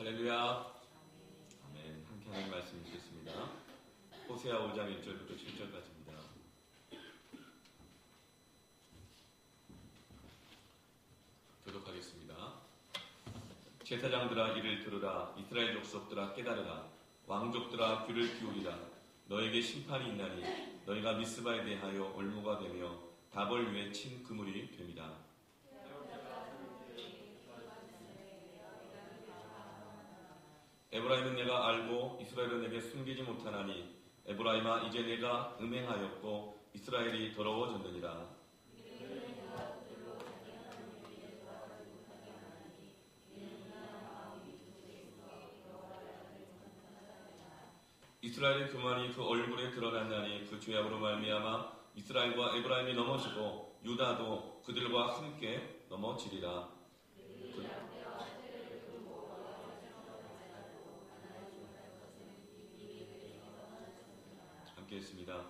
할렐루야. 아멘. 함께 하나님 말씀 읽겠습니다. 호세아 5장 1절부터 7절까지입니다. 교독하겠습니다. 제사장들아 이를 들으라. 이스라엘 족속들아 깨달으라. 왕족들아 귀를 기울이라. 너에게 심판이 있나니 너희가 미스바에 대하여 올무가 되며 다벌 위에 친 그물이 됩니다. 에브라임은 내가 알고 이스라엘은 내게 숨기지 못하나니 에브라임아 이제 내가 음행하였고 이스라엘이 더러워졌느니라. 이스라엘의 교만이 그 얼굴에 드러났나니 그 죄악으로 말미암아 이스라엘과 에브라임이 넘어지고 유다도 그들과 함께 넘어지리라. 함께했습니다.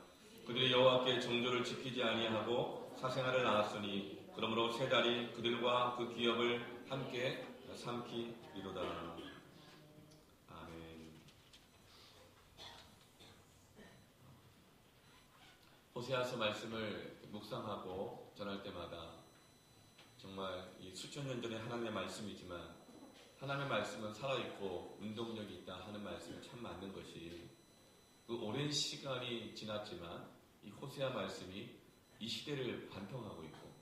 그들이 여호와께 정조를 지키지 아니하고 사생활을 낳았으니 그러므로 세 달이 그들과 그 기업을 함께 삼키리로다. 아멘. 호세아서 말씀을 묵상하고 전할 때마다 정말 이 수천 년 전의 하나님의 말씀이지만 하나님의 말씀은 살아있고 운동력이 있다 하는 말씀이 참 맞는 것이 그 오랜 시간이 지났지만 이 호세아 말씀이 이 시대를 관통하고 있고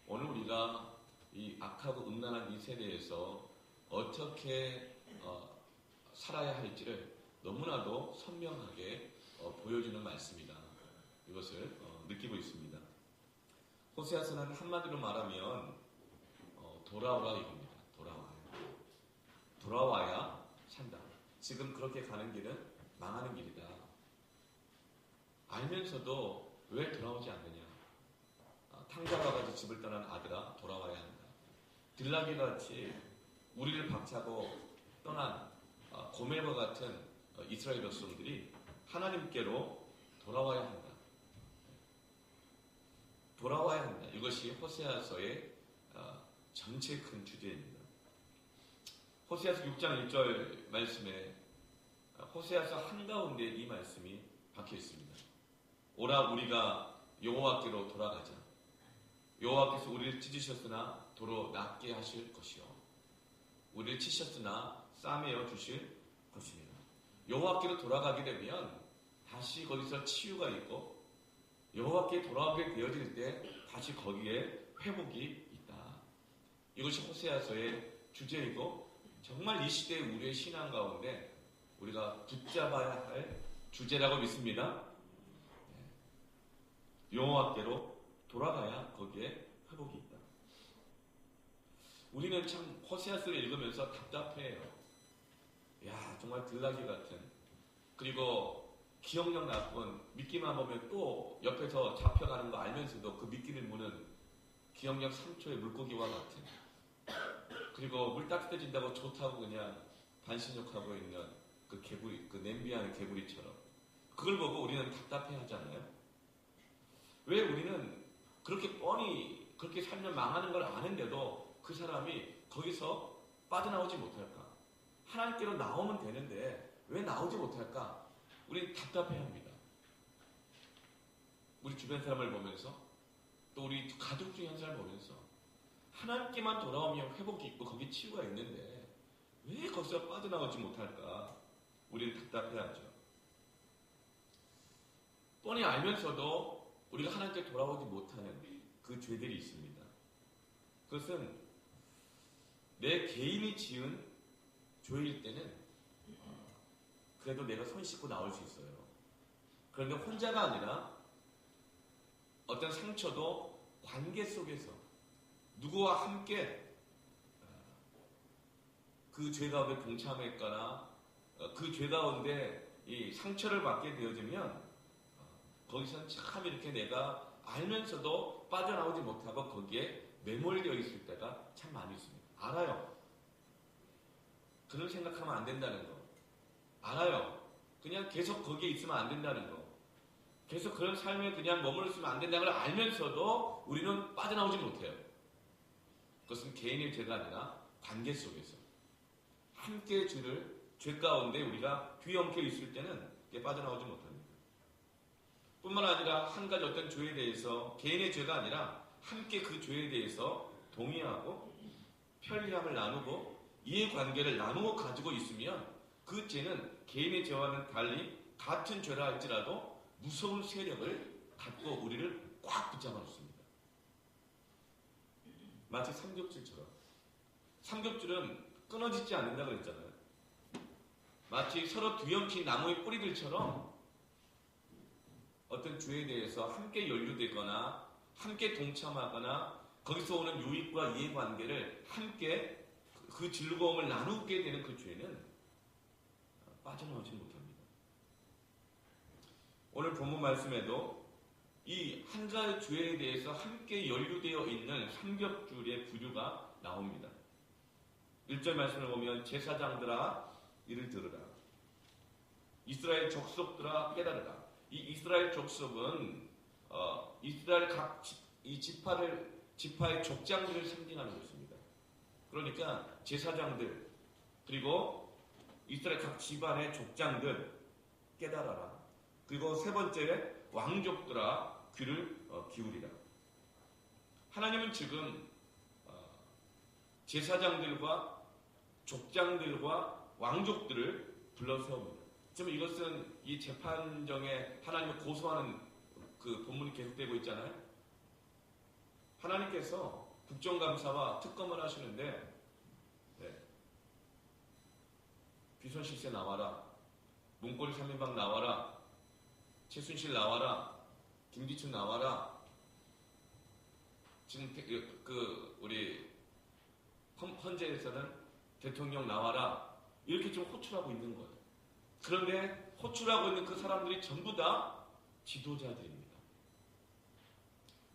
오늘 우리가 이 악하고 음란한 이 세대에서 어떻게 살아야 할지를 너무나도 선명하게 보여주는 말씀이다. 이것을 느끼고 있습니다. 호세아서는 한마디로 말하면 돌아오라 이겁니다. 돌아와야 산다. 지금 그렇게 가는 길은 망하는 길이다. 알면서도 왜 돌아오지 않느냐. 탕자와 같이 집을 떠난 아들아 돌아와야 한다. 들나귀와 같이 우리를 박차고 떠난 고멜과 같은 이스라엘 백성들이 하나님께로 돌아와야 한다. 돌아와야 한다. 이것이 호세아서의 전체 큰 주제입니다. 호세아서 6장 1절 말씀에 호세아서 한가운데 이 말씀이 박혀 있습니다. 오라 우리가 여호와께로 돌아가자. 여호와께서 우리를 찢으셨으나 도로 낫게 하실 것이요 우리를 치셨으나 싸매어 주실 것입니다. 여호와께로 돌아가게 되면 다시 거기서 치유가 있고 여호와께 돌아오게 되어질 때 다시 거기에 회복이 있다. 이것이 호세아서의 주제이고 정말 이 시대의 우리의 신앙 가운데 우리가 붙잡아야 할 주제라고 믿습니다. 여호와께로 돌아가야 거기에 회복이 있다. 우리는 참 호세아서를 읽으면서 답답해요. 야 정말 들나귀 같은 그리고 기억력 나쁜 미끼만 보면 또 옆에서 잡혀가는 거 알면서도 그 미끼를 무는 기억력 3초의 물고기와 같은 그리고 물 따뜻해진다고 좋다고 그냥 반신욕하고 있는 그 개구리, 그 냄비하는 개구리처럼 그걸 보고 우리는 답답해 하잖아요. 왜 우리는 그렇게 뻔히 그렇게 살면 망하는 걸 아는데도 그 사람이 거기서 빠져나오지 못할까? 하나님께로 나오면 되는데 왜 나오지 못할까? 우리는 답답해 합니다. 우리 주변 사람을 보면서 또 우리 가족 중에 한 사람을 보면서 하나님께만 돌아오면 회복이 있고 거기 치유가 있는데 왜 거기서 빠져나오지 못할까? 우리는 답답해하죠. 뻔히 알면서도 우리가 하나님께 돌아오지 못하는 그 죄들이 있습니다. 그것은 내 개인이 지은 죄일 때는 그래도 내가 손 씻고 나올 수 있어요. 그런데 혼자가 아니라 어떤 상처도 관계 속에서 누구와 함께 그 죄 가운데 동참했거나 그 죄 가운데 이 상처를 받게 되어지면 거기서는 참 이렇게 내가 알면서도 빠져나오지 못하고 거기에 매몰되어 있을 때가 참 많이 있습니다. 알아요. 그런 생각하면 안 된다는 거. 알아요. 그냥 계속 거기에 있으면 안 된다는 거. 계속 그런 삶에 그냥 머물러 있으면 안 된다는 걸 알면서도 우리는 빠져나오지 못해요. 그것은 개인의 죄가 아니라 관계 속에서 한 함께 주를 죄 가운데 우리가 뒤엉켜 있을 때는 빠져나오지 못합니다. 뿐만 아니라 한 가지 어떤 죄에 대해서 개인의 죄가 아니라 함께 그 죄에 대해서 동의하고 편리함을 나누고 이해관계를 나누어 가지고 있으면 그 죄는 개인의 죄와는 달리 같은 죄라 할지라도 무서운 세력을 갖고 우리를 꽉 붙잡아 놓습니다. 마치 삼겹줄처럼. 삼겹줄은 끊어지지 않는다고 그랬잖아요. 마치 서로 뒤엉킨 나무의 뿌리들처럼 어떤 죄에 대해서 함께 연루되거나 함께 동참하거나 거기서 오는 유익과 이해관계를 함께 그 즐거움을 나누게 되는 그 죄는 빠져나오지 못합니다. 오늘 본문 말씀에도 이 한 가지 죄에 대해서 함께 연루되어 있는 삼겹줄의 부류가 나옵니다. 1절 말씀을 보면 제사장들아 이를 들으라. 이스라엘 족속들아 깨달으라. 이 이스라엘 족속은 이스라엘 각 지파의 족장들을 상징하는 것입니다. 그러니까 제사장들 그리고 이스라엘 각 집안의 족장들 깨달아라. 그리고 세 번째 왕족들아 귀를 기울이라. 하나님은 지금 제사장들과 족장들과 왕족들을 불러세웁니다. 지금 이것은 이 재판정에 하나님을 고소하는 그 본문이 계속되고 있잖아요. 하나님께서 국정감사와 특검을 하시는데 비선실세 나와라, 문고리 3인방 나와라, 최순실 나와라, 김기춘 나와라. 지금 우리 헌재에서는 대통령 나와라. 이렇게 좀 호출하고 있는 거예요. 그런데 호출하고 있는 그 사람들이 전부 다 지도자들입니다.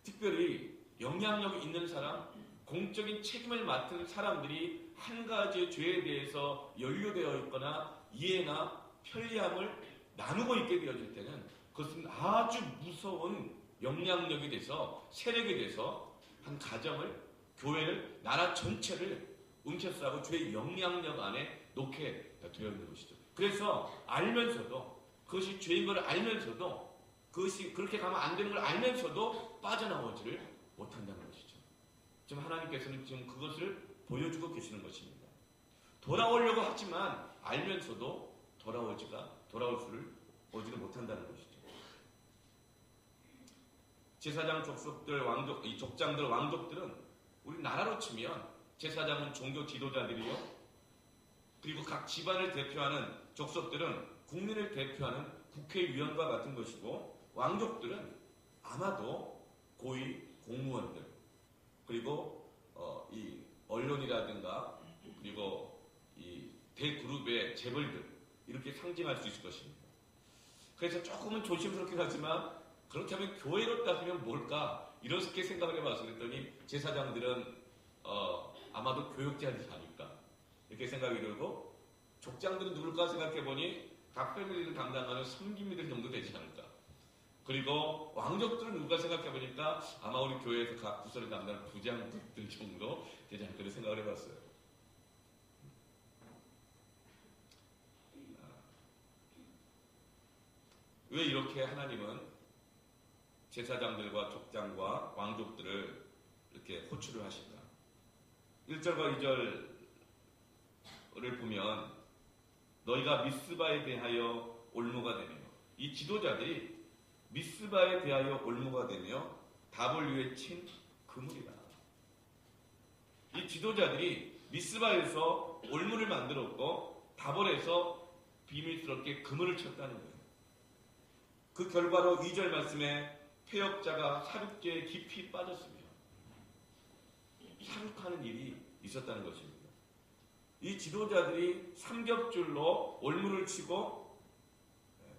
특별히 영향력이 있는 사람, 공적인 책임을 맡은 사람들이 한 가지의 죄에 대해서 연루되어 있거나 이해나 편리함을 나누고 있게 되어질 때는 그것은 아주 무서운 영향력이 돼서 세력이 돼서 한 가정을, 교회를, 나라 전체를 움켜싸고 죄의 영향력 안에 놓게 되어 있는 것이죠. 그래서 알면서도 그것이 죄인 걸 알면서도 그것이 그렇게 가면 안 되는 걸 알면서도 빠져나오지를 못한다는 것이죠. 지금 하나님께서는 지금 그것을 보여주고 계시는 것입니다. 돌아오려고 하지만 알면서도 돌아올 수를 오지를 못한다는 것이죠. 제사장 족속들, 이 족장들, 왕족들은 우리 나라로 치면 제사장은 종교 지도자들이요. 그리고 각 집안을 대표하는 족속들은 국민을 대표하는 국회의원과 같은 것이고 왕족들은 아마도 고위 공무원들 그리고 이 언론이라든가 그리고 이 대그룹의 재벌들 이렇게 상징할 수 있을 것입니다. 그래서 조금은 조심스럽긴 하지만 그렇게 하면 교회로 따지면 뭘까? 이렇게 생각을 해봤어요. 그랬더니 제사장들은 아마도 교육자들이 아닐까 이렇게 생각이 들고 족장들은 누굴까 생각해보니 각 패밀리를 담당하는 섬김이들 정도 되지 않을까. 그리고 왕족들은 누가 생각해보니까 아마 우리 교회에서 각 부서를 담당하는 부장들 정도 되지 않을까 생각을 해봤어요. 왜 이렇게 하나님은 제사장들과 족장과 왕족들을 이렇게 호출을 하실까? 1절과 2절을 보면 너희가 미스바에 대하여 올무가 되며 이 지도자들이 미스바에 대하여 올무가 되며 답을 위해 친 그물이다. 이 지도자들이 미스바에서 올무를 만들었고 다볼에서 비밀스럽게 그물을 쳤다는 거예요. 그 결과로 2절 말씀에 폐역자가 사륙죄에 깊이 빠졌으며 사륙하는 일이 있었다는 것입니다. 이 지도자들이 삼겹줄로 올무를 치고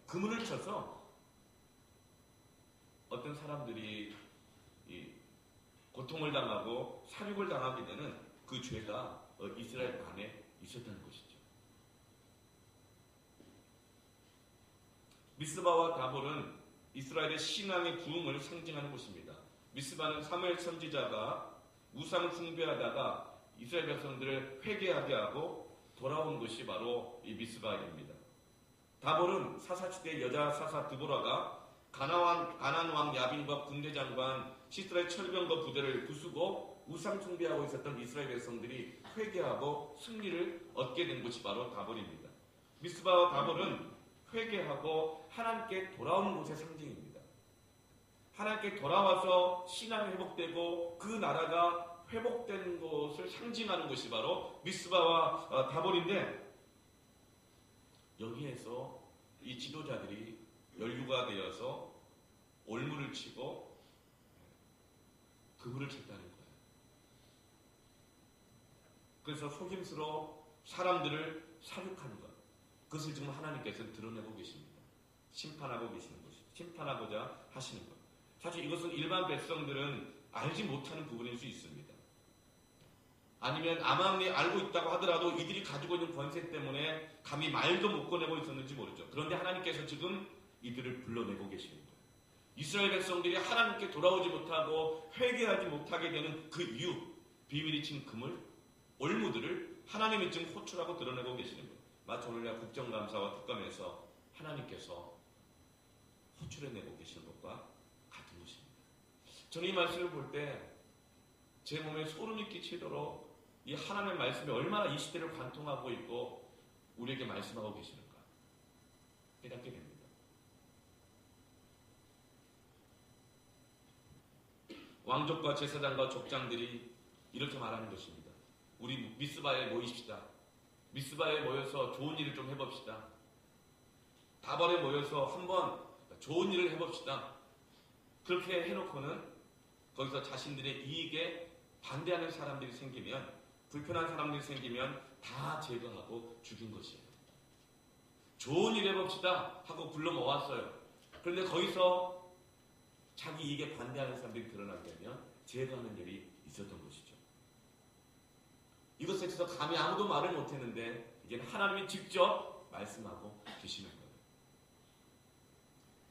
그물을 쳐서 어떤 사람들이 이 고통을 당하고 사륙을 당하게 되는 그 죄가 이스라엘 안에 있었다는 것이죠. 미스바와 다볼은 이스라엘의 신앙의 부흥을 상징하는 곳입니다. 미스바는 사무엘 선지자가 우상을 숭배하다가 이스라엘 백성들을 회개하게 하고 돌아온 곳이 바로 이 미스바입니다. 다볼은 사사시대 여자 사사 드보라가 가나안 왕 야빈과 군대장관 시스라의 철병과 부대를 부수고 우상 숭배하고 있었던 이스라엘 백성들이 회개하고 승리를 얻게 된 곳이 바로 다볼입니다. 미스바와 다볼은 회개하고 하나님께 돌아오는 곳의 상징입니다. 하나님께 돌아와서 신앙이 회복되고 그 나라가 회복된 것을 상징하는 것이 바로 미스바와 다볼인데, 여기에서 이 지도자들이 연루가 되어서 올무를 치고 그물을 쳤다는 거예요. 그래서 속임수로 사람들을 사륙하는 것, 그것을 지금 하나님께서 드러내고 계십니다. 심판하고 계시는 것이죠. 심판하고자 하시는 것. 사실 이것은 일반 백성들은 알지 못하는 부분일 수 있습니다. 아니면 아말렉이 알고 있다고 하더라도 이들이 가지고 있는 권세 때문에 감히 말도 못 꺼내고 있었는지 모르죠. 그런데 하나님께서 지금 이들을 불러내고 계시는 거예요. 이스라엘 백성들이 하나님께 돌아오지 못하고 회개하지 못하게 되는 그 이유, 비밀이 친 그물, 올무들을 하나님이 지금 호출하고 드러내고 계시는 거예요. 마치 오늘 국정감사와 특검에서 하나님께서 호출해내고 계시는 것과 같은 것입니다. 저는 이 말씀을 볼 때 제 몸에 소름이 끼치도록 이 하나님의 말씀이 얼마나 이 시대를 관통하고 있고 우리에게 말씀하고 계시는가 깨닫게 됩니다. 왕족과 제사장과 족장들이 이렇게 말하는 것입니다. 우리 미스바에 모이십시다. 미스바에 모여서 좋은 일을 좀 해봅시다. 다볼에 모여서 한번 좋은 일을 해봅시다. 그렇게 해놓고는 거기서 자신들의 이익에 반대하는 사람들이 생기면, 불편한 사람들이 생기면 다 제거하고 죽인 것이에요. 좋은 일 해봅시다 하고 불러 모았어요. 그런데 거기서 자기 이익에 반대하는 사람들이 드러나게 되면 제거하는 일이 있었던 것이죠. 이것에 대해서 감히 아무도 말을 못했는데 이제는 하나님이 직접 말씀하고 계시는 거예요.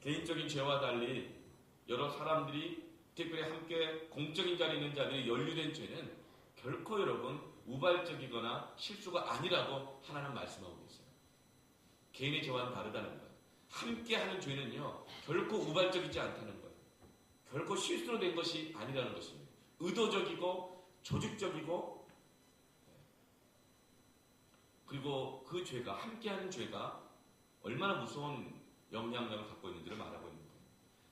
개인적인 죄와 달리 여러 사람들이, 특별히 함께 공적인 자리에 있는 자들이 연루된 죄는 결코 여러분 우발적이거나 실수가 아니라고 하나님 말씀하고 계세요. 개인의 죄와는 다르다는 거예요. 함께하는 죄는요 결코 우발적이지 않다는 거예요. 결코 실수로 된 것이 아니라는 것입니다. 의도적이고 조직적이고, 그리고 그 죄가, 함께하는 죄가 얼마나 무서운 영향력을 갖고 있는지를 말하고 있는 거예요.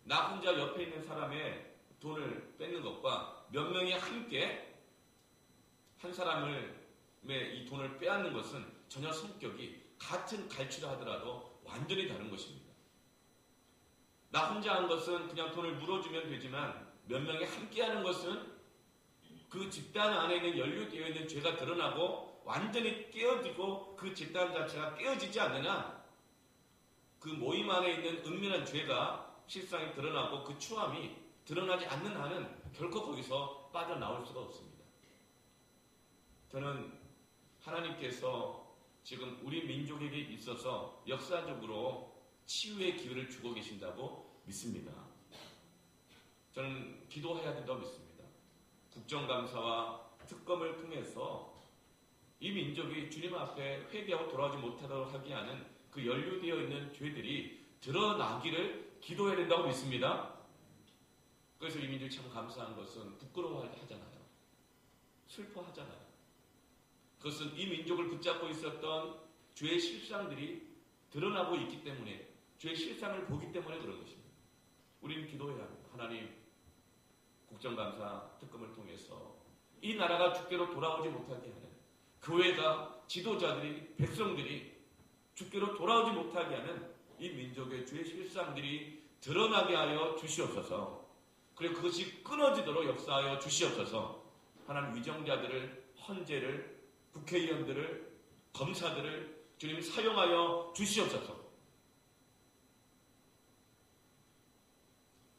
나 혼자 옆에 있는 사람의 돈을 뺏는 것과 몇 명이 함께 한 사람의 이 돈을 빼앗는 것은 전혀 성격이 같은 갈취를 하더라도 완전히 다른 것입니다. 나 혼자 한 것은 그냥 돈을 물어주면 되지만 몇 명이 함께 하는 것은 그 집단 안에 있는 연루되어 있는 죄가 드러나고 완전히 깨어지고 그 집단 자체가 깨어지지 않느냐, 그 모임 안에 있는 은밀한 죄가 실상이 드러나고 그 추함이 드러나지 않는 한은 결코 거기서 빠져나올 수가 없습니다. 저는 하나님께서 지금 우리 민족에게 있어서 역사적으로 치유의 기회를 주고 계신다고 믿습니다. 저는 기도해야 된다고 믿습니다. 국정감사와 특검을 통해서 이 민족이 주님 앞에 회개하고 돌아오지 못하도록 하게 하는 그 연루되어 있는 죄들이 드러나기를 기도해야 된다고 믿습니다. 그래서 이 민족이 참 감사한 것은 부끄러워하잖아요. 슬퍼하잖아요. 그것은 이 민족을 붙잡고 있었던 죄의 실상들이 드러나고 있기 때문에, 죄의 실상을 보기 때문에 그런 것입니다. 우리는 기도해야 합니다. 하나님, 국정감사 특검을 통해서 이 나라가 주께로 돌아오지 못하게 하는, 교회가, 지도자들이, 백성들이 주께로 돌아오지 못하게 하는 이 민족의 죄의 실상들이 드러나게 하여 주시옵소서. 그리고 그것이 끊어지도록 역사하여 주시옵소서. 하나님, 위정자들을, 헌재를, 국회의원들을, 검사들을 주님 사용하여 주시옵소서.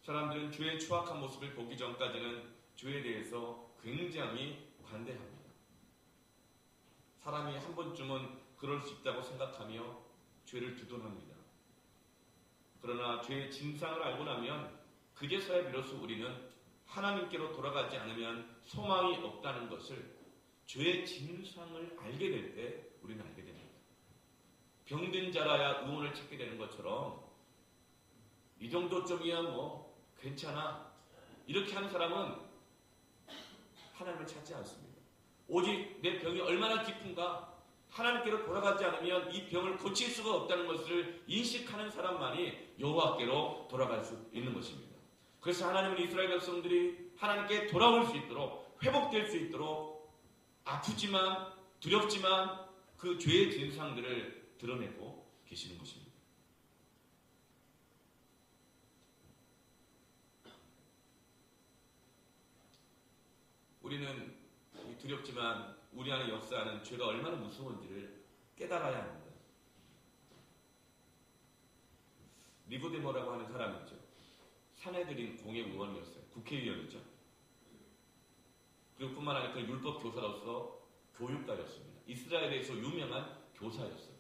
사람들은 죄의 추악한 모습을 보기 전까지는 죄에 대해서 굉장히 관대합니다. 사람이 한 번쯤은 그럴 수 있다고 생각하며 죄를 두둔합니다. 그러나 죄의 진상을 알고 나면 그제서야 비로소 우리는 하나님께로 돌아가지 않으면 소망이 없다는 것을, 죄의 진상을 알게 될 때 우리는 알게 됩니다. 병든 자라야 의원을 찾게 되는 것처럼 이 정도쯤이야 뭐 괜찮아 이렇게 하는 사람은 하나님을 찾지 않습니다. 오직 내 병이 얼마나 깊은가 하나님께로 돌아가지 않으면 이 병을 고칠 수가 없다는 것을 인식하는 사람만이 여호와께로 돌아갈 수 있는 것입니다. 그래서 하나님은 이스라엘 백성들이 하나님께 돌아올 수 있도록 회복될 수 있도록 아프지만 두렵지만 그 죄의 진상들을 드러내고 계시는 것입니다. 우리는 두렵지만 우리 안에 역사하는 죄가 얼마나 무서운지를 깨달아야 합니다. 니고데모라고 하는 사람이 있죠. 사내들인 공회의원이었어요. 국회의원이죠. 그리고 뿐만 아니라 그 율법 교사로서 교육가였습니다. 이스라엘에서 유명한 교사였어요.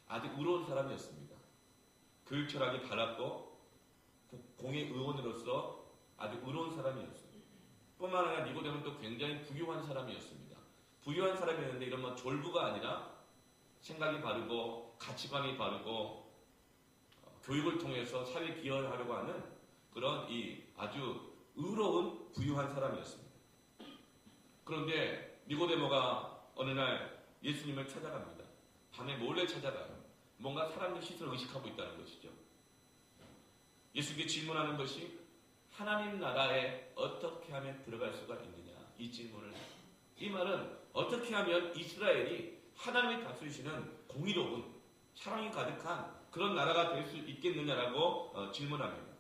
아주 의로운 사람이었습니다. 교육 철학이 바랐고 공회의원으로서 아주 의로운 사람이었어요. 뿐만 아니라 니고데모는 또 굉장히 부유한 사람이었습니다. 부유한 사람이었는데 이런 뭐 졸부가 아니라 생각이 바르고 가치관이 바르고 교육을 통해서 사회에 기여하려고 하는 그런 이 아주 의로운 부유한 사람이었습니다. 그런데 니고데모가 어느 날 예수님을 찾아갑니다. 밤에 몰래 찾아가요. 뭔가 사람들 시선을 의식하고 있다는 것이죠. 예수님께 질문하는 것이 하나님 나라에 어떻게 하면 들어갈 수가 있느냐 이 질문을 해요. 이 말은 어떻게 하면 이스라엘이 하나님이 다스리시는 공의로운 사랑이 가득한 그런 나라가 될 수 있겠느냐라고 질문합니다.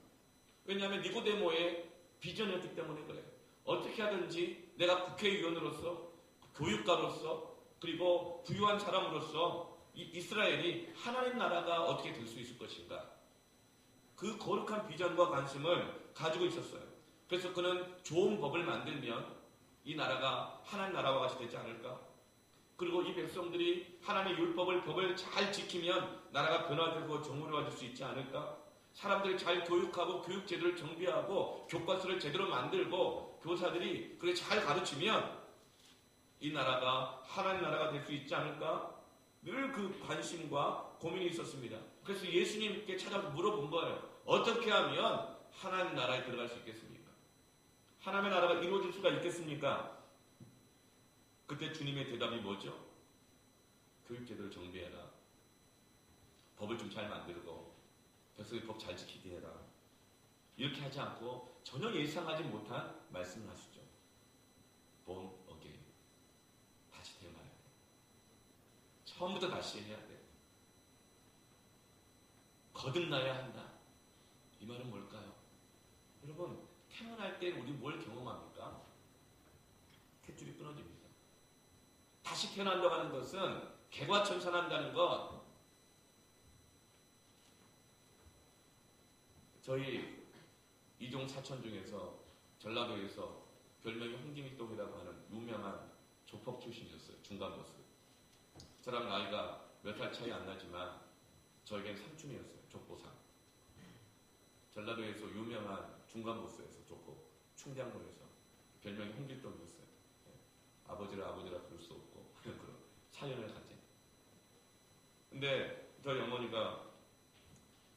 왜냐하면 니고데모의 비전이었기 때문에 그래요. 어떻게 하든지 내가 국회의원으로서 교육가로서 그리고 부유한 사람으로서 이스라엘이 하나님 나라가 어떻게 될 수 있을 것인가 그 거룩한 비전과 관심을 가지고 있었어요. 그래서 그는 좋은 법을 만들면 이 나라가 하나님 나라와 같이 되지 않을까? 그리고 이 백성들이 하나님의 율법을 법을 잘 지키면 나라가 변화되고 정의로워질 수 있지 않을까? 사람들을 잘 교육하고 교육제도를 정비하고 교과서를 제대로 만들고 교사들이 그렇게 잘 가르치면 이 나라가 하나님 나라가 될 수 있지 않을까? 늘 그 관심과 고민이 있었습니다. 그래서 예수님께 찾아서 물어본 거예요. 어떻게 하면 하나님 나라에 들어갈 수 있겠습니까? 하나님의 나라가 이루어질 수가 있겠습니까? 그때 주님의 대답이 뭐죠? 교육제도를 정비해라. 법을 좀 잘 만들고 백성의 법 잘 지키게 해라. 이렇게 하지 않고 전혀 예상하지 못한 말씀을 하시죠. Born again. 다시 태어나야 돼. 처음부터 다시 해야 돼. 거듭나야 한다. 이 말은 뭘까요? 여러분, 태어날 때 우리 뭘 경험합니까? 탯줄이 끊어집니다. 다시 태어난다고 하는 것은 개과천선한다는 것. 저희 이종 사촌 중에서 전라도에서 별명이 홍김일동이라고 하는 유명한 조폭 출신이었어요. 중간보스. 저랑 나이가 몇 살 차이 안 나지만 저에겐 삼촌이었어요. 족보상. 전라도에서 유명한 중간보스에서 조폭. 충장로에서 별명이 홍길동이었어요. 아버지라 부를 수 없고 그런 사연을 가진. 근데 저희 어머니가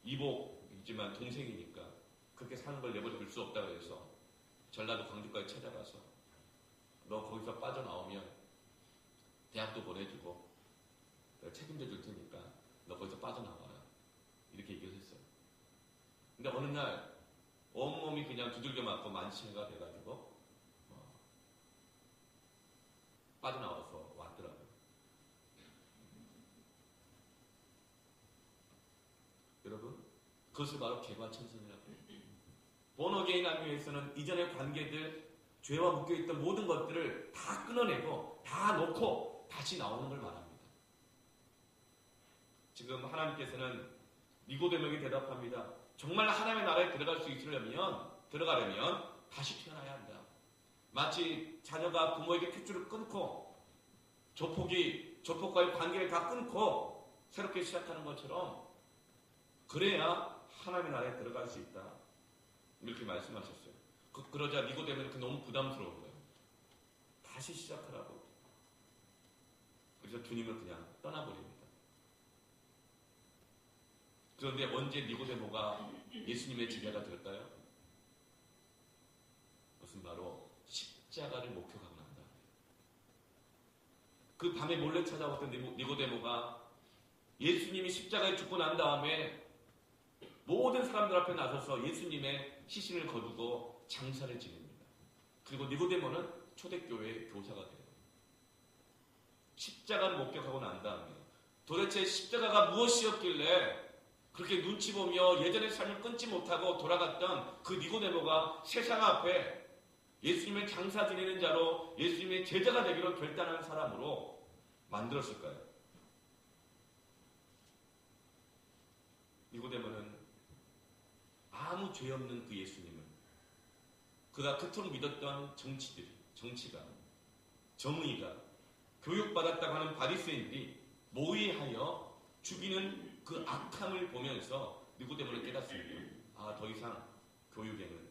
이복이지만 동생이니까 그렇게 사는 걸 내버려 둘 수 없다고 해서 전라도 광주까지 찾아가서 너 거기서 빠져나오면 대학도 보내주고 책임져 줄 테니까 너 거기서 빠져나와라 이렇게 얘기를 했어요. 근데 어느 날 온몸이 그냥 두들겨 맞고 만취가 돼가지고 빠져나와서 왔더라고요. 여러분, 그것을 바로 개과천선이라고 해요. 본어게인 하기 위해서는 이전의 관계들, 죄와 묶여있던 모든 것들을 다 끊어내고 다 놓고 다시 나오는 걸 말합니다. 지금 하나님께서는 니고데모에게 대답합니다. 정말 하나님의 나라에 들어가려면 다시 태어나야 한다. 마치 자녀가 부모에게 핏줄을 끊고 조폭과의 관계를 다 끊고 새롭게 시작하는 것처럼 그래야 하나님의 나라에 들어갈 수 있다. 이렇게 말씀하셨어요. 그러자 니고데모는 너무 부담스러운 거예요. 다시 시작하라고. 그래서 주님을 그냥 떠나버립니다. 그런데 언제 니고데모가 예수님의 제자가 될까요? 그것은 바로 십자가를 목격하고 난다. 그 밤에 몰래 찾아왔던 니고데모가 예수님이 십자가에 죽고 난 다음에 모든 사람들 앞에 나서서 예수님의 시신을 거두고 장사를 지냅니다. 그리고 니고데모는 초대교회의 교사가 돼요. 십자가를 목격하고 난 다음에 도대체 십자가가 무엇이었길래 그렇게 눈치 보며 예전의 삶을 끊지 못하고 돌아갔던 그 니고데모가 세상 앞에 예수님의 장사 지내는 자로 예수님의 제자가 되기로 결단한 사람으로 만들었을까요? 니고데모는 아무 죄 없는 그 예수님을 그가 그토록 믿었던 정치가, 정의가, 교육받았다고 하는 바리새인들이 모의하여 죽이는 그 악함을 보면서 니고데모는 깨닫습니다. 아, 더 이상 교육에는,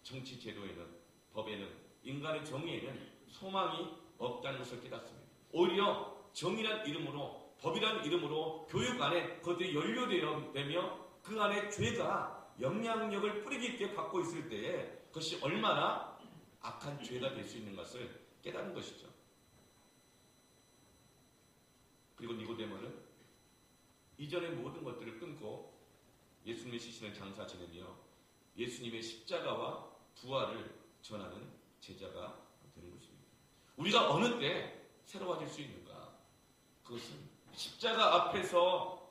정치 제도에는, 법에는, 인간의 정의에는 소망이 없다는 것을 깨닫습니다. 오히려 정의란 이름으로, 법이란 이름으로 교육 안에 그것들이 연료되며 그 안에 죄가 영향력을 뿌리 깊게 받고 있을 때에 그것이 얼마나 악한 죄가 될 수 있는 것을 깨닫는 것이죠. 그리고 니고데모는 이전의 모든 것들을 끊고 예수님의 시신을 장사 지내며 예수님의 십자가와 부활을 전하는 제자가 되는 것입니다. 우리가 어느 때 새로워질 수 있는가? 그것은 십자가 앞에서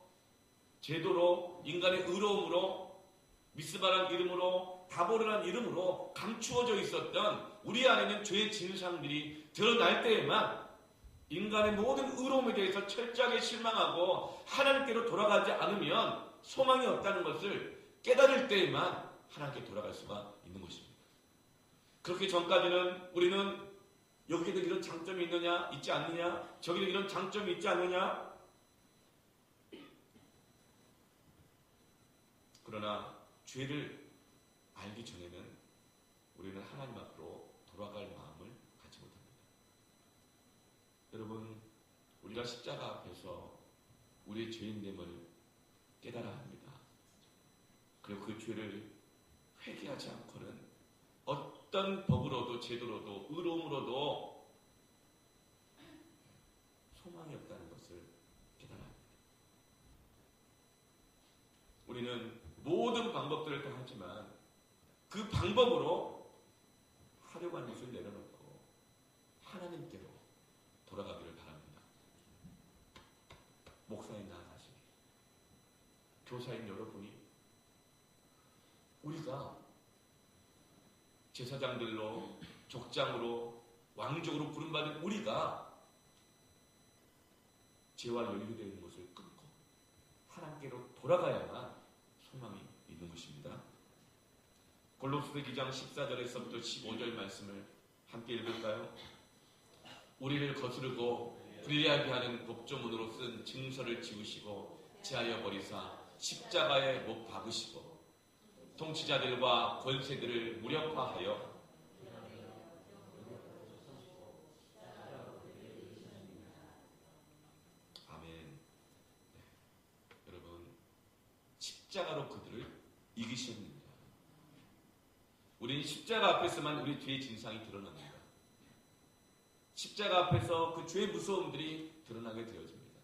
제도로 인간의 의로움으로 미스바란 이름으로 다보르란 이름으로 감추어져 있었던 우리 안에 있는 죄의 진상들이 드러날 때에만 인간의 모든 의로움에 대해서 철저하게 실망하고 하나님께로 돌아가지 않으면 소망이 없다는 것을 깨달을 때에만 하나님께 돌아갈 수가 있는 것입니다. 그렇기 전까지는 우리는 여기에도 이런 장점이 있느냐, 있지 않느냐, 저기도 이런 장점이 있지 않느냐. 그러나 죄를 알기 전에는 우리는 하나님 앞으로 돌아갈 마음을 갖지 못합니다. 여러분, 우리가 십자가 앞에서 우리의 죄인됨을 깨달아야 합니다. 그리고 그 죄를 회개하지 않고는 어떤 법으로도 제도로도 의로움으로도 소망이 없다는 것을 깨달아야 합니다. 우리는 모든 방법들을 다 하지만 그 방법으로 하려고 하는 것을 내려놓고 하나님께로 돌아가기를 바랍니다. 목사인 나 자신, 교사인 여러분이 우리가 제사장들로, 족장으로, 왕족으로 부름받은 우리가 죄와 연루되어 있는 것을 끊고 하나님께로 돌아가야만 소망이 있는 것입니다. 골로새서 2장 14절에서부터 15절 말씀을 함께 읽을까요? 우리를 거스르고 불리하게 하는 법조문으로 쓴 증서를 지우시고 제하여 버리사 십자가에 못 박으시고 통치자들과 권세들을 무력화하여 아멘. 네. 여러분, 십자가로 그들을 이기셨느냐? 우리는 십자가 앞에서만 우리 죄의 진상이 드러납니다. 십자가 앞에서 그 죄의 무서움들이 드러나게 되어집니다.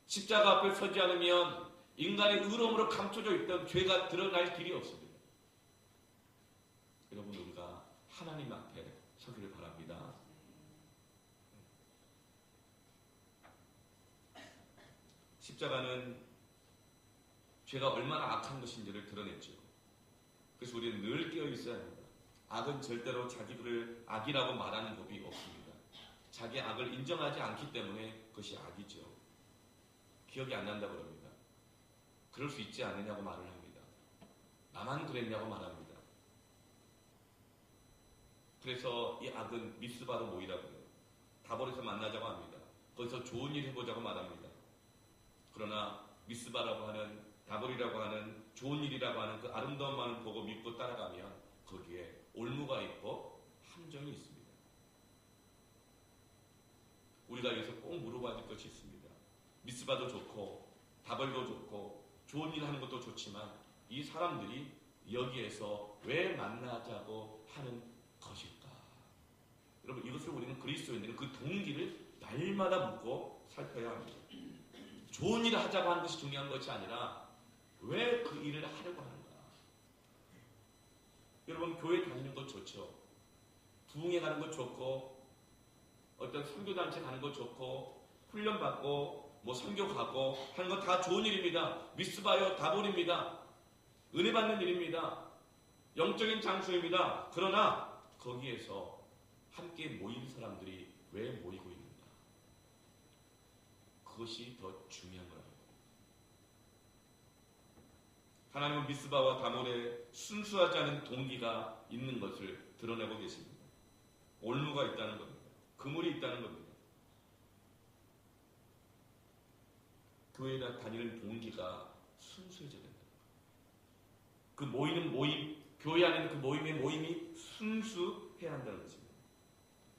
십자가 앞에 서지 않으면 인간의 의로움으로 감춰져 있던 죄가 드러날 길이 없습니다. 여러분, 우리가 하나님 앞에 서기를 바랍니다. 십자가는 죄가 얼마나 악한 것인지를 드러냈죠. 그래서 우리는 늘 깨어 있어야 합니다. 악은 절대로 자기를 악이라고 말하는 법이 없습니다. 자기 악을 인정하지 않기 때문에 그것이 악이죠. 기억이 안 난다고 그럽니다. 그럴 수 있지 않느냐고 말을 합니다. 나만 그랬냐고 말합니다. 그래서 이 악은 미스바로 모이라고 해요. 다볼에서 만나자고 합니다. 거기서 좋은 일 해보자고 말합니다. 그러나 미스바라고 하는, 다볼이라고 하는, 좋은 일이라고 하는 그 아름다움만을 보고 믿고 따라가면 거기에 올무가 있고 함정이 있습니다. 우리가 여기서 꼭 물어봐야 될 것이 있습니다. 미스바도 좋고 다볼도 좋고 좋은 일 하는 것도 좋지만 이 사람들이 여기에서 왜 만나자고 하는 것일까? 여러분, 이것을 우리는 그리스도인들은 그 동기를 날마다 묻고 살펴야 합니다. 좋은 일을 하자고 하는 것이 중요한 것이 아니라 왜 그 일을 하려고 하는가? 여러분, 교회 다니는 것 좋죠. 부흥회 가는 것 좋고, 어떤 선교단체 가는 것 좋고, 훈련받고, 선교 가고 하는 것 다 좋은 일입니다. 미스바요 다볼입니다. 은혜 받는 일입니다. 영적인 장소입니다. 그러나 거기에서 함께 모인 사람들이 왜 모이고 있는가? 그것이 더 중요한 거라고. 하나님은 미스바와 다몰에 순수하지 않은 동기가 있는 것을 드러내고 계십니다. 올무가 있다는 겁니다. 그물이 있다는 겁니다. 교회에 다니는 동기가 순수해져야 된다. 그 모이는 모임, 교회 안에는 그 모임의 모임이 순수해야 한다는 것입니다.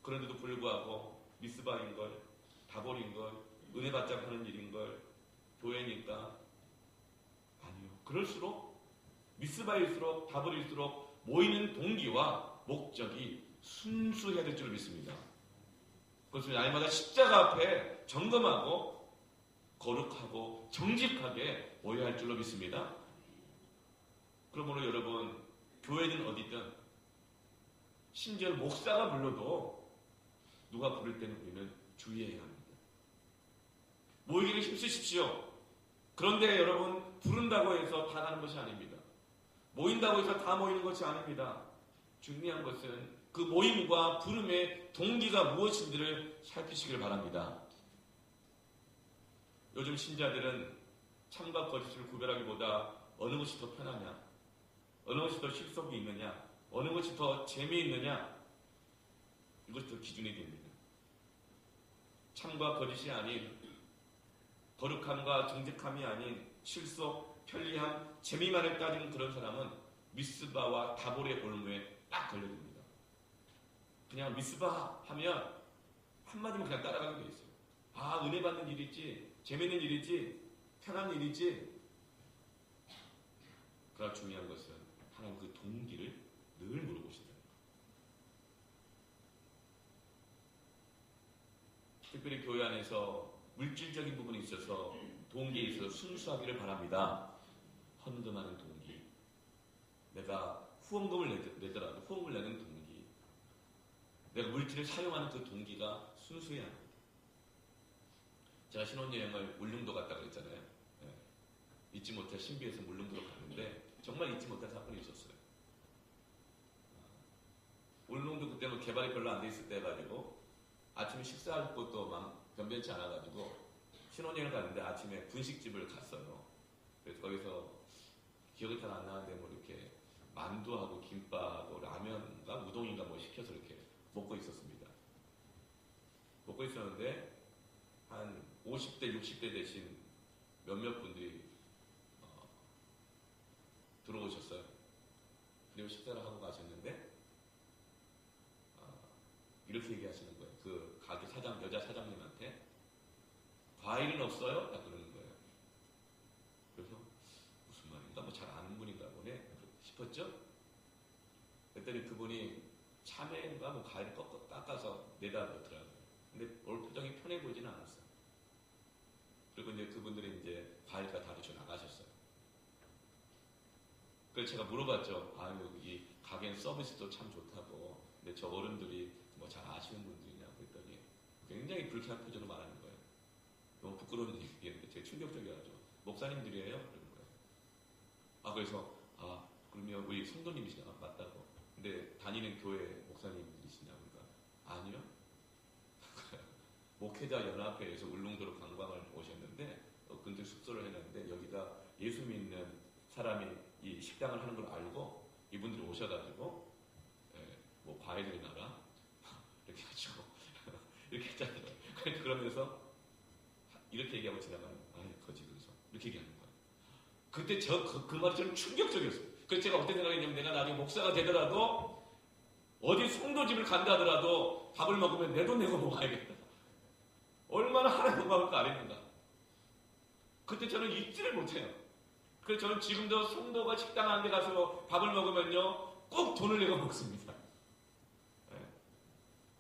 그런데도 불구하고 미스바인걸, 다볼인걸, 은혜 받자고 하는 일인걸, 교회니까 아니요. 그럴수록 미스바일수록 다볼일수록 모이는 동기와 목적이 순수해야 될 줄 믿습니다. 그것을 날마다 십자가 앞에 점검하고 거룩하고 정직하게 모여야 할 줄로 믿습니다. 그러므로 여러분, 교회는 어디든 심지어 목사가 불러도 누가 부를 때는 우리는 주의해야 합니다. 모이기를 힘쓰십시오. 그런데 여러분, 부른다고 해서 다 가는 것이 아닙니다. 모인다고 해서 다 모이는 것이 아닙니다. 중요한 것은 그 모임과 부름의 동기가 무엇인지를 살피시길 바랍니다. 요즘 신자들은 참과 거짓을 구별하기보다 어느 것이 더 편하냐, 어느 것이 더 실속이 있느냐, 어느 것이 더 재미있느냐, 이것이 더 기준이 됩니다. 참과 거짓이 아닌, 거룩함과 정직함이 아닌 실속, 편리함, 재미만을 따지는 그런 사람은 미스바와 다볼의 올무에 딱 걸려듭니다. 그냥 미스바 하면 한마디면 그냥 따라가게 돼 있어요. 아, 은혜 받는 일이지, 재미있는 일이지, 편한 일이지. 그러나 중요한 것은 하나님 그 동기를 늘 물어보신다. 특별히 교회 안에서 물질적인 부분이 있어서 동기에 있어서 순수하기를 바랍니다. 헌금하는 동기, 내가 후원금을 내더라도 후원금을 내는 동기, 내가 물질을 사용하는 그 동기가 순수해야 합니다. 제가 신혼여행을 울릉도 갔다 그랬잖아요. 네. 잊지 못할 신비에서 울릉도로 갔는데 정말 잊지 못할 사건이 있었어요. 울릉도 그때는 개발이 별로 안 돼 있을 때 가지고 아침에 식사할 것도 막 변변치 않아가지고 신혼여행을 갔는데 아침에 분식집을 갔어요. 그래서 거기서 기억이 잘 안 나는데 이렇게 만두하고 김밥하고 라면인가 우동인가 시켜서 이렇게 먹고 있었습니다. 먹고 있었는데 한 50대, 60대 되신 몇몇 분들이 들어오셨어요. 그리고 식사를 하고 가셨는데 이렇게 얘기하시는 거예요. 그 가게 여자 사장님한테 과일은 없어요? 딱 그러는 거예요. 그래서 무슨 말인가? 잘 아는 분인가 보네 싶었죠? 그랬더니 그분이 참외인가 과일 깎아서 내다 놓더라고요. 근데 표정이 편해 보이지는 않았어요. 그리고 이제 그분들이 이제 과일과 다루쳐 나가셨어요. 그래서 제가 물어봤죠. 이 가게는 서비스도 참 좋다고. 근데 저 어른들이 잘 아시는 분들이냐고 했더니 굉장히 불쾌한 표정으로 말하는 거예요. 너무 부끄러운 얘기였는데 되게 충격적이었죠. 목사님들이에요? 그러는 거예요. 그래서 그러면 우리 성도님이시냐? 맞다고. 근데 다니는 교회 목사님들이시냐? 그러니까 아니요. 목회자 연합회에서 울릉도로 관광을 오셨는데 근데 숙소를 해놨는데 여기가 예수 믿는 사람이 이 식당을 하는 걸 알고 이분들이 오셔가지고 과일이나라 이렇게 해가지고 이렇게 했잖아요. 그러면서 이렇게 얘기하고 지나가는 거지 그래서 이렇게 얘기하는 거예요. 그때 그 말이 저는 충격적이었어요. 그래서 제가 어떤 생각했냐면 내가 나중에 목사가 되더라도 어디 성도집을 간다 하더라도 밥을 먹으면 내 돈 내고 먹어야겠다. 얼마나 하나님 영광을 가리는가. 그때 저는 잊지를 못해요. 그래서 저는 지금도 성도가 식당 한 데 가서 밥을 먹으면요, 꼭 돈을 내고 먹습니다. 네.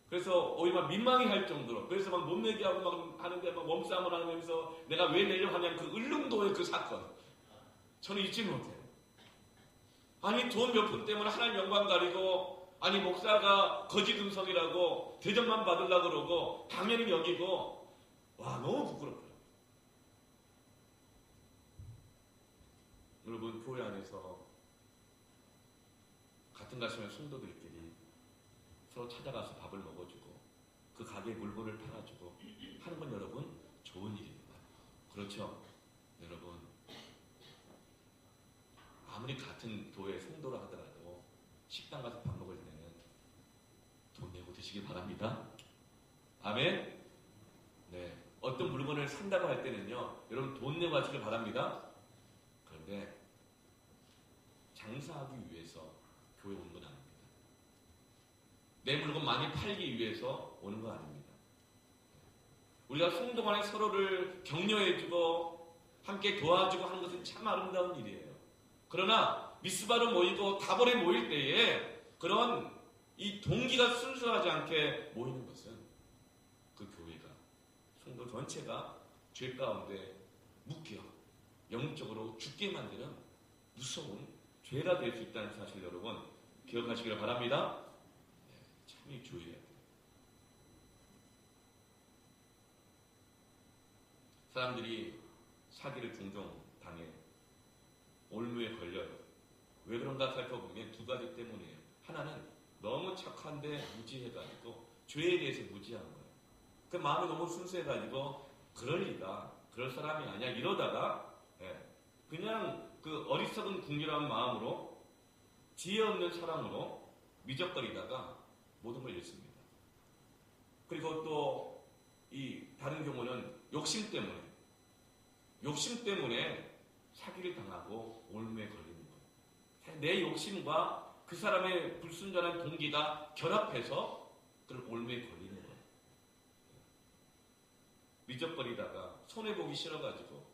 그래서 오히려 막 민망해 할 정도로, 그래서 막 못 내게 하고 막 하는데 막 몸싸움을 하면서 내가 왜 내려고 하냐면 그 울릉도의 그 사건. 저는 잊지 못해요. 아니, 돈 몇 푼 때문에 하나님 영광 가리고, 아니, 목사가 거짓 음성이라고 대접만 받으려고 그러고, 당연히 여기고, 와, 너무 부끄럽더라고요. 여러분, 교회 안에서 같은 가슴의 성도들끼리 서로 찾아가서 밥을 먹어주고 그 가게에 물건을 팔아주고 하는 건 여러분 좋은 일입니다. 그렇죠? 여러분, 아무리 같은 교회 성도라 하더라도 식당 가서 밥 먹을 때는 돈 내고 드시길 바랍니다. 아멘? 네. 어떤 물건을 산다고 할 때는요, 여러분 돈 내고 하시길 바랍니다. 그런데 장사하기 위해서 교회 오는 건 아닙니다. 내 물건 많이 팔기 위해서 오는 건 아닙니다. 우리가 성도 간에 서로를 격려해주고 함께 도와주고 하는 것은 참 아름다운 일이에요. 그러나 미스바로 모이고 다볼에 모일 때에 그런 이 동기가 순수하지 않게 모이는 것은 그 교회가, 성도 전체가 죄 가운데 묶여 영적으로 죽게 만드는 무서운 죄가 될 수 있다는 사실 여러분 기억하시기를 바랍니다. 네, 참이 주의해야 돼요. 사람들이 사기를 종종 당해 올무에 걸려요. 왜 그런가 살펴보면 두 가지 때문이에요. 하나는 너무 착한데 무지해가지고 죄에 대해서 무지한 거예요. 그 마음이 너무 순수해가지고 그럴 리가, 그럴 사람이 아니야 이러다가 그냥 그 어리석은 궁리한 마음으로 지혜 없는 사랑으로 미적거리다가 모든 걸 잃습니다. 그리고 또 이 다른 경우는 욕심 때문에 사기를 당하고 올무에 걸리는 거예요. 내 욕심과 그 사람의 불순전한 동기가 결합해서 그런 올무에 걸리는 거예요. 미적거리다가 손해보기 싫어가지고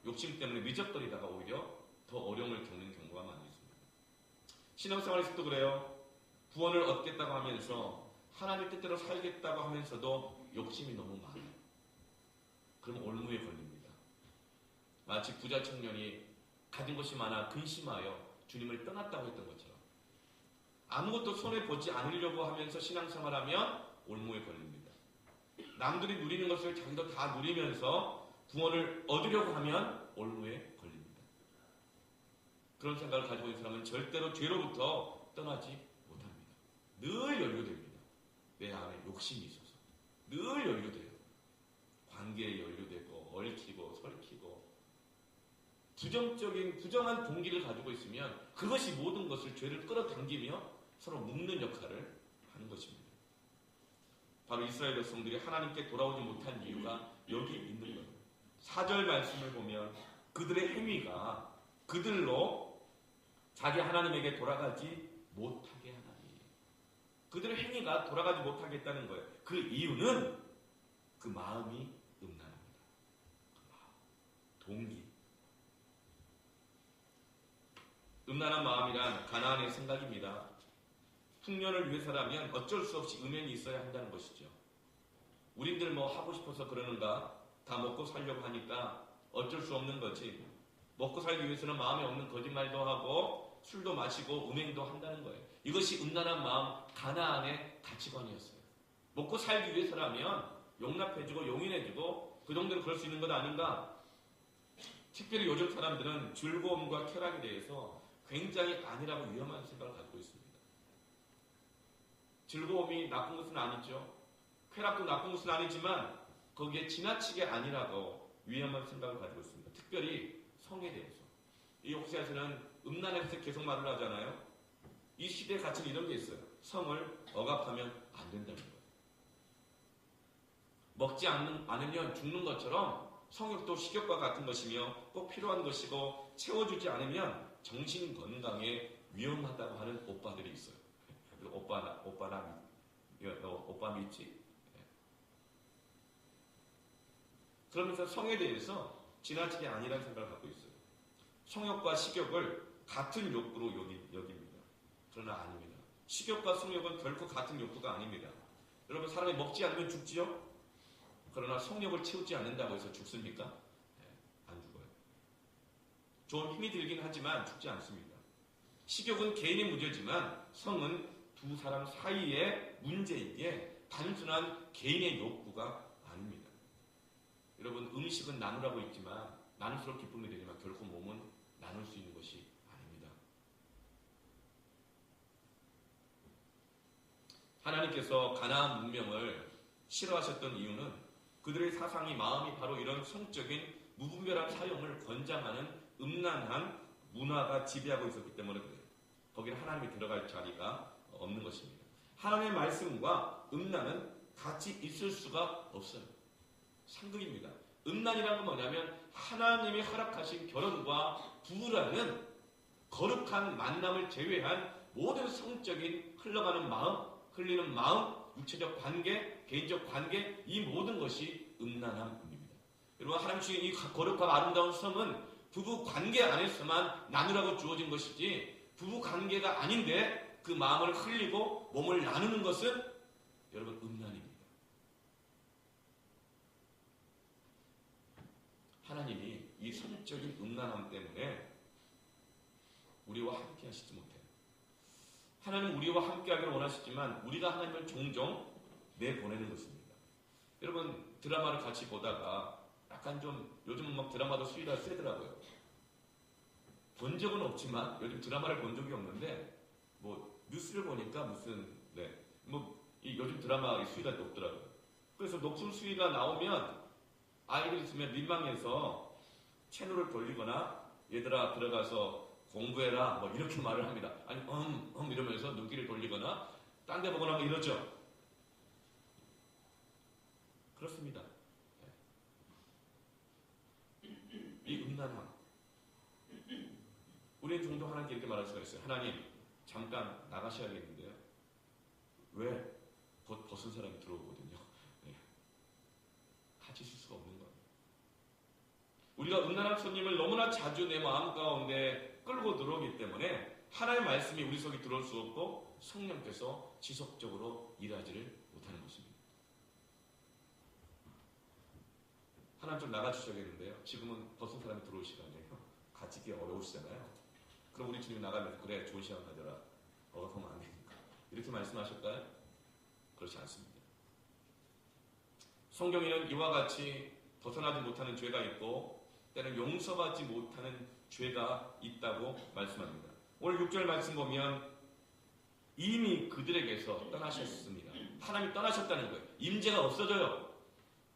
욕심 때문에 미적거리다가 오히려 더 어려움을 겪는 경우가 많이 있습니다. 신앙생활에서도 그래요. 구원을 얻겠다고 하면서 하나님 뜻대로 살겠다고 하면서도 욕심이 너무 많아요. 그럼 올무에 걸립니다. 마치 부자 청년이 가진 것이 많아 근심하여 주님을 떠났다고 했던 것처럼 아무것도 손해보지 않으려고 하면서 신앙생활하면 올무에 걸립니다. 남들이 누리는 것을 자기도 다 누리면서 구원을 얻으려고 하면 올무에 걸립니다. 그런 생각을 가지고 있는 사람은 절대로 죄로부터 떠나지 못합니다. 늘 연루됩니다. 내 안에 욕심이 있어서 늘 연루돼요. 관계에 연루되고 얽히고 설키고 부정한 동기를 가지고 있으면 그것이 모든 것을 죄를 끌어당기며 서로 묶는 역할을 하는 것입니다. 바로 이스라엘 백성들이 하나님께 돌아오지 못한 이유가 여기 있는 거예요. 4절 말씀을 보면 그들의 행위가 그들로 자기 하나님에게 돌아가지 못하게 하나니, 그들의 행위가 돌아가지 못하게 했다는 거예요. 그 이유는 그 마음이 음란합니다. 그 마음, 동기. 음란한 마음이란 가나안의 생각입니다. 풍년을 위해서라면 어쩔 수 없이 음행이 있어야 한다는 것이죠. 우리들 뭐 하고 싶어서 그러는가? 다 먹고 살려고 하니까 어쩔 수 없는 거지. 먹고 살기 위해서는 마음에 없는 거짓말도 하고 술도 마시고 음행도 한다는 거예요. 이것이 음란한 마음, 가나안의 가치관이었어요. 먹고 살기 위해서라면 용납해주고 용인해주고 그 정도로 그럴 수 있는 것 아닌가? 특별히 요즘 사람들은 즐거움과 쾌락에 대해서 굉장히 안일하고 위험한 생각을 갖고 있습니다. 즐거움이 나쁜 것은 아니죠. 쾌락도 나쁜 것은 아니지만 거기에 지나치게 안일하고 위험한 생각을 가지고 있습니다. 특별히 성에 대해서. 이 혹시에서는 음란에서 계속 말을 하잖아요. 이 시대의 가치는 이런 게 있어요. 성을 억압하면 안 된다는 거예요. 먹지 않으면 죽는 것처럼 성욕도 식욕과 같은 것이며 꼭 필요한 것이고 채워주지 않으면 정신 건강에 위험하다고 하는 오빠들이 있어요. 오빠 믿지? 그러면서 성에 대해서 지나치게 아니라는 생각을 갖고 있어요. 성욕과 식욕을 같은 욕구로 여깁니다. 그러나 아닙니다. 식욕과 성욕은 결코 같은 욕구가 아닙니다. 여러분, 사람이 먹지 않으면 죽지요? 그러나 성욕을 채우지 않는다고 해서 죽습니까? 네, 안 죽어요. 좀 힘이 들긴 하지만 죽지 않습니다. 식욕은 개인의 문제지만 성은 두 사람 사이의 문제이기에 단순한 개인의 욕구가 아닙니다. 여러분, 음식은 나누라고 있지만 나눌수록 기쁨이 되지만 결코 몸은 나눌 수 있는 것이 아닙니다. 하나님께서 가나안 문명을 싫어하셨던 이유는 그들의 사상이 마음이 바로 이런 성적인 무분별한 사용을 권장하는 음란한 문화가 지배하고 있었기 때문에 그래요. 거기는 하나님이 들어갈 자리가 없는 것입니다. 하나님의 말씀과 음란은 같이 있을 수가 없어요. 상극입니다. 음란이라는 건 뭐냐면 하나님이 허락하신 결혼과 부부라는 거룩한 만남을 제외한 모든 성적인 흘러가는 마음, 흘리는 마음, 육체적 관계, 개인적 관계, 이 모든 것이 음란함입니다. 여러분, 하나님 주신 이 거룩하고 아름다운 성은 부부 관계 안에서만 나누라고 주어진 것이지 부부 관계가 아닌데 그 마음을 흘리고 몸을 나누는 것은 여러분 음란입니다. 하나님이 이 성적인 음란함 때문에 우리와 함께 하시지 못해요. 하나님은 우리와 함께 하기를 원하시지만 우리가 하나님을 종종 내보내는 것입니다. 여러분, 드라마를 같이 보다가 약간 좀 요즘은 막 드라마도 수위가 세더라고요. 본 적은 없지만 요즘 드라마를 본 적이 없는데 뭐 뉴스를 보니까 무슨 이 요즘 드라마 수위가 높더라고요. 그래서 높은 수위가 나오면 아이들 있으면 민망해서 채널을 돌리거나 얘들아 들어가서 공부해라 뭐 이렇게 말을 합니다. 아니 이러면서 눈길을 돌리거나 딴 데 보거나 뭐 이러죠. 그렇습니다. 이 음란함. 우리는 종종 하나님께 이렇게 말할 수가 있어요. 하나님, 잠깐 나가셔야겠는데요. 왜? 곧 벗은 사람이 들어오거든요. 네. 같이 있을 수가 없는 거예요. 우리가 음란한 손님을 너무나 자주 내 마음 가운데 끌고 들어오기 때문에 하나님의 말씀이 우리 속에 들어올 수 없고 성령께서 지속적으로 일하지를 못하는 것입니다. 하나님 좀 나가주셔야겠는데요. 지금은 벗은 사람이 들어올 시간이에요. 같이 있기 어려우시잖아요. 그럼 우리 주님 나가면서 그래 좋은 시간 가져라. 억압하면 안 되니까. 이렇게 말씀하실까요? 그렇지 않습니다. 성경에는 이와 같이 벗어나지 못하는 죄가 있고 때는 용서받지 못하는 죄가 있다고 말씀합니다. 오늘 6절 말씀 보면 이미 그들에게서 떠나셨습니다. 하나님이 떠나셨다는 거예요. 임재가 없어져요.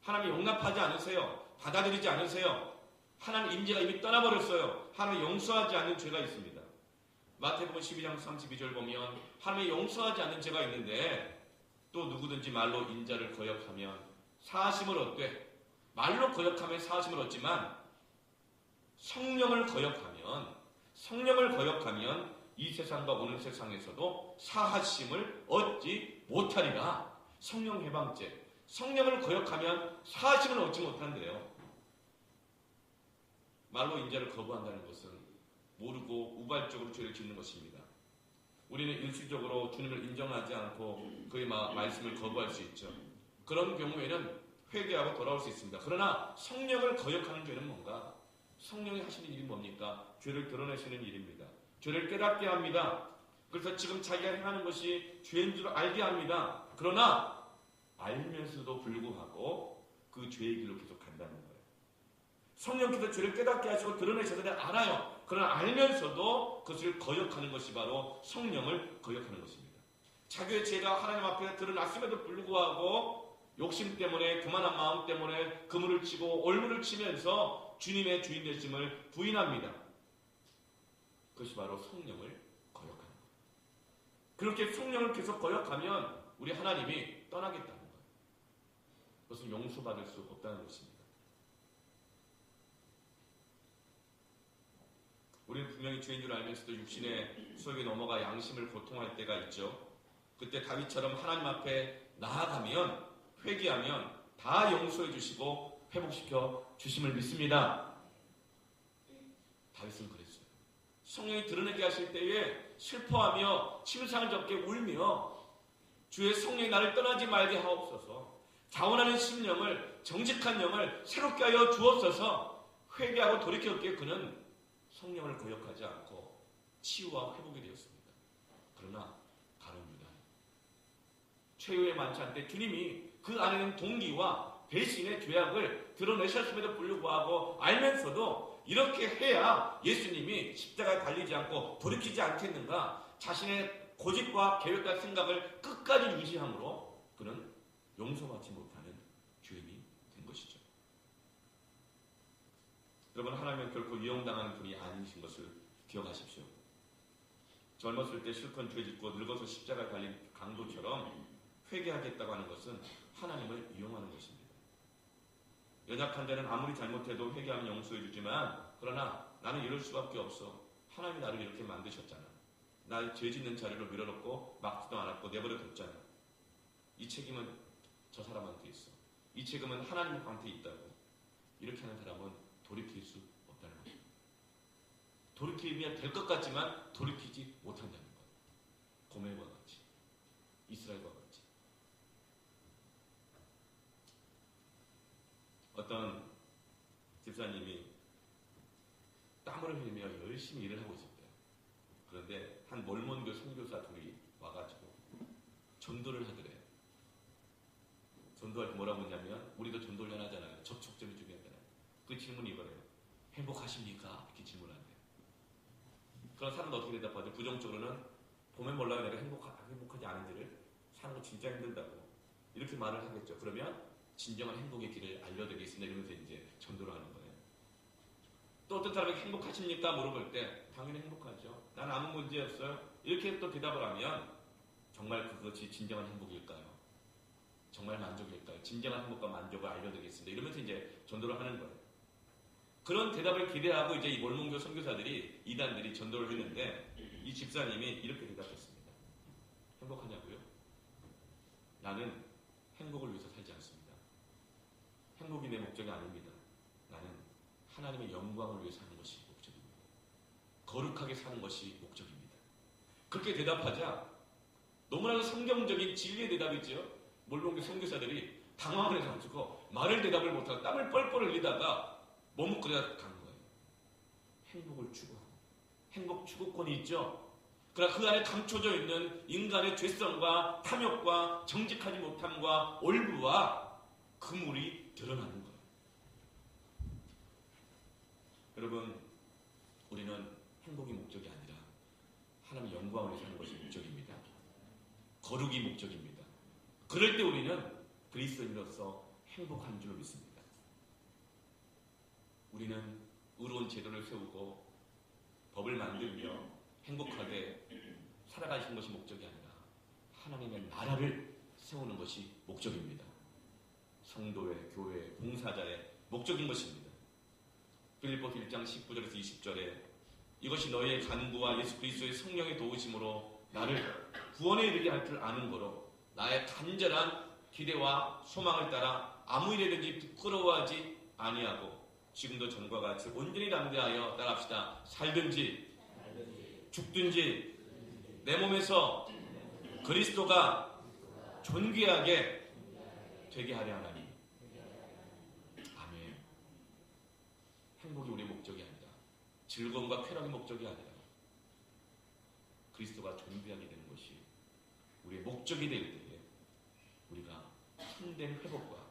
하나님이 용납하지 않으세요. 받아들이지 않으세요. 하나님 임재가 이미 떠나버렸어요. 하나님이 용서하지 않는 죄가 있습니다. 마태복음 12장 32절 보면 하나님이 용서하지 않는 죄가 있는데 또 누구든지 말로 인자를 거역하면 사하심을 얻되 말로 거역하면 사하심을 얻지만 성령을 거역하면 이 세상과 오는 세상에서도 사하심을 얻지 못하리라. 성령 해방죄. 성령을 거역하면 사하심을 얻지 못한대요. 말로 인자를 거부한다는 것은 모르고 우발적으로 죄를 짓는 것입니다. 우리는 일시적으로 주님을 인정하지 않고 그의 말씀을 거부할 수 있죠. 그런 경우에는 회개하고 돌아올 수 있습니다. 그러나 성령을 거역하는 죄는 뭔가? 성령이 하시는 일이 뭡니까? 죄를 드러내시는 일입니다. 죄를 깨닫게 합니다. 그래서 지금 자기가 행하는 것이 죄인 줄 알게 합니다. 그러나 알면서도 불구하고 그 죄의 길로 계속 간다는 거예요. 성령께서 죄를 깨닫게 하시고 드러내셔서 알아요. 그러나 알면서도 그것을 거역하는 것이 바로 성령을 거역하는 것입니다. 자기의 죄가 하나님 앞에 드러났음에도 불구하고 욕심 때문에 교만한 마음 때문에 그물을 치고 올무를 치면서 주님의 주인 되심을 부인합니다. 그것이 바로 성령을 거역하는 거예요. 그렇게 성령을 계속 거역하면 우리 하나님이 떠나겠다는 거예요. 그것은 용서받을 수 없다는 것입니다. 우리는 분명히 죄인 줄 알면서도 육신의 속에 넘어가 양심을 고통할 때가 있죠. 그때 다윗처럼 하나님 앞에 나아가면 회개하면 다 용서해 주시고 회복시켜 주심을 믿습니다. 다윗은 그랬어요. 성령이 드러내게 하실 때에 슬퍼하며 침상을 접게 울며 주의 성령이 나를 떠나지 말게 하옵소서. 자원하는 심령을, 정직한 영을 새롭게 하여 주옵소서. 회개하고 돌이켰기에 그는 성령을 거역하지 않고 치유와 회복이 되었습니다. 그러나 가룟 유다, 최후의 만찬 때 주님이 그 안에는 동기와 배신의 죄악을 드러내셨음에도 불구하고 알면서도 이렇게 해야 예수님이 십자가에 달리지 않고 돌이키지 않겠는가, 자신의 고집과 계획과 생각을 끝까지 유지함으로 그는 용서받지 못하는 죄인이 된 것이죠. 여러분, 하나님은 결코 이용당하는 분이 아니신 것을 기억하십시오. 젊었을 때 실컷 죄 짓고 늙어서 십자가에 달린 강도처럼 회개하겠다고 하는 것은 하나님을 이용하는 것입니다. 연약한 자는 아무리 잘못해도 회개하면 용서해 주지만, 그러나 나는 이럴 수밖에 없어. 하나님이 나를 이렇게 만드셨잖아. 날 죄 짓는 자리로 밀어넣고 막지도 않았고 내버려 뒀잖아. 이 책임은 저 사람한테 있어. 이 책임은 하나님한테 있다고. 이렇게 하는 사람은 돌이킬 수 없다는 거예요. 돌이키면 될 것 같지만 돌이키지 못한다는 거예요. 고멜과 같이, 이스라엘과 같이. 어떤 집사님이 땀을 흘리며 열심히 일을 하고 있었대요. 그런데 한 몰몬교 선교사 둘이 와가지고 전도를 하더래요. 전도할 때 뭐라고 했냐면, 우리도 전도를 하잖아요. 접촉점이 중요하잖아요. 그 질문이 이거예요. 행복하십니까? 이렇게 질문한대요. 그런 사람도 어떻게 대답하죠? 부정적으로는 보면 몰라요. 내가 행복하지 않은지를 사는 거 진짜 힘들다고 이렇게 말을 하겠죠. 그러면 진정한 행복의 길을 알려드리겠습니다. 이러면서 이제 전도를 하는 거예요. 또 어떤 사람에게 행복하십니까? 물어볼 때 당연히 행복하죠. 난 아무 문제 없어요. 이렇게 또 대답을 하면 정말 그것이 진정한 행복일까요? 정말 만족일까요? 진정한 행복과 만족을 알려드리겠습니다. 이러면서 이제 전도를 하는 거예요. 그런 대답을 기대하고 이제 이 몰몬교 선교사들이, 이단들이 전도를 했는데, 이 집사님이 이렇게 대답했습니다. 행복하냐고요? 나는 행복을 위해서 살지 않습니다. 행복이 내 목적이 아닙니다. 나는 하나님의 영광을 위해 사는 것이 목적입니다. 거룩하게 사는 것이 목적입니다. 그렇게 대답하자 너무나도 성경적인 진리의 대답이지요. 몰몬교 선교사들이 당황을 해가지고 말을 대답을 못하고 땀을 뻘뻘 흘리다가 머뭇거리다 간 거예요. 행복을 추구하고, 행복 추구권이 있죠. 그러나 그 안에 감춰져 있는 인간의 죄성과 탐욕과 정직하지 못함과 올부와 그물이 드러나는 거예요. 여러분, 우리는 행복이 목적이 아니라 하나님의 영광을 위해 사는 것이 목적입니다. 거룩이 목적입니다. 그럴 때 우리는 그리스도인으로서 행복한 줄 믿습니다. 우리는 의로운 제도를 세우고 법을 만들며 행복하게 살아가시는 것이 목적이 아니라 하나님의 나라를 세우는 것이 목적입니다. 성도의, 교회의, 봉사자의 목적인 것입니다. 빌립보서 1장 19절에서 20절에 이것이 너희의 간구와 예수 그리스도의 성령의 도우심으로 나를 구원에 이르게 할 줄 아는 거로 나의 간절한 기대와 소망을 따라 아무 일에든지 부끄러워하지 아니하고 지금도 전과 같이 온전히 담대하여 따라합시다. 살든지 죽든지 내 몸에서 그리스도가 존귀하게 되게 하려 하나니. 아멘. 행복이 우리의 목적이 아니라, 즐거움과 쾌락의 목적이 아니라 그리스도가 존귀하게 되는 것이 우리의 목적이 될 때에 우리가 참된 회복과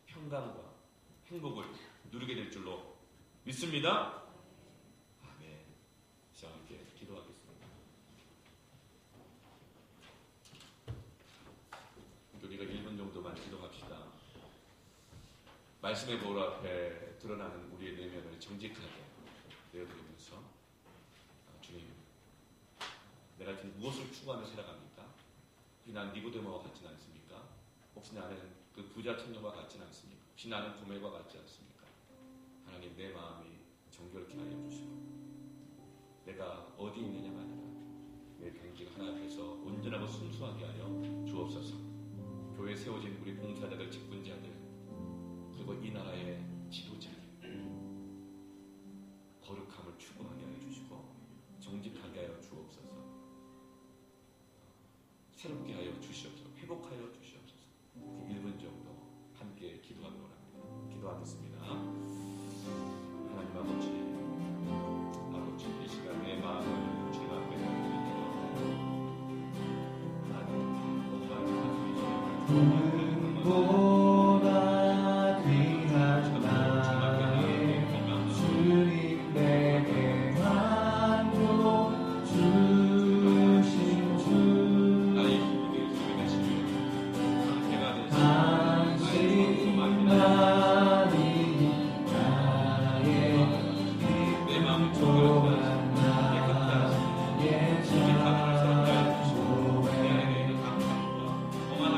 평강과 행복을 누리게 될 줄로 믿습니다. 아멘. 자, 이렇게 기도하겠습니다. 우리가 1분 정도만 기도합시다. 말씀의 보혈 앞에 드러나는 우리의 내면을 정직하게 내어드리면서, 주님, 내가 지금 무엇을 추구하며 살아갑니까? 혹시 나는 니고데모와 같지는 않습니까? 혹시 나는 그 부자 청년과 같지는 않습니까? 혹시 나는 고멜과 같지 않습니까? 하나님, 내 마음이 정결케 하여 주시고 내가 어디 있느냐가 아니라 내 경지가 하나 앞에서 온전하고 순수하게 하여 주옵소서. 교회에 세워진 우리 봉사자들, 직분자들, 그리고 이 나라의 지도자들 거룩함을 추구하게 하여 주시고 새롭게 하여 주시옵소서. 회복하여 주시옵소서. 1분 정도 함께 기도하도록 합니다. 기도하겠습니다. 하나님 아버지 이 시간에 마음을 주님 앞에 드립니다. 하나님 보다 귀한 나의 주님 내게 환호 주신 주 나의 힘이 되시며 내가 당신 나니 나의 내 마음을 또한 조금만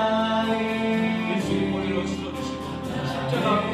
나의 십자가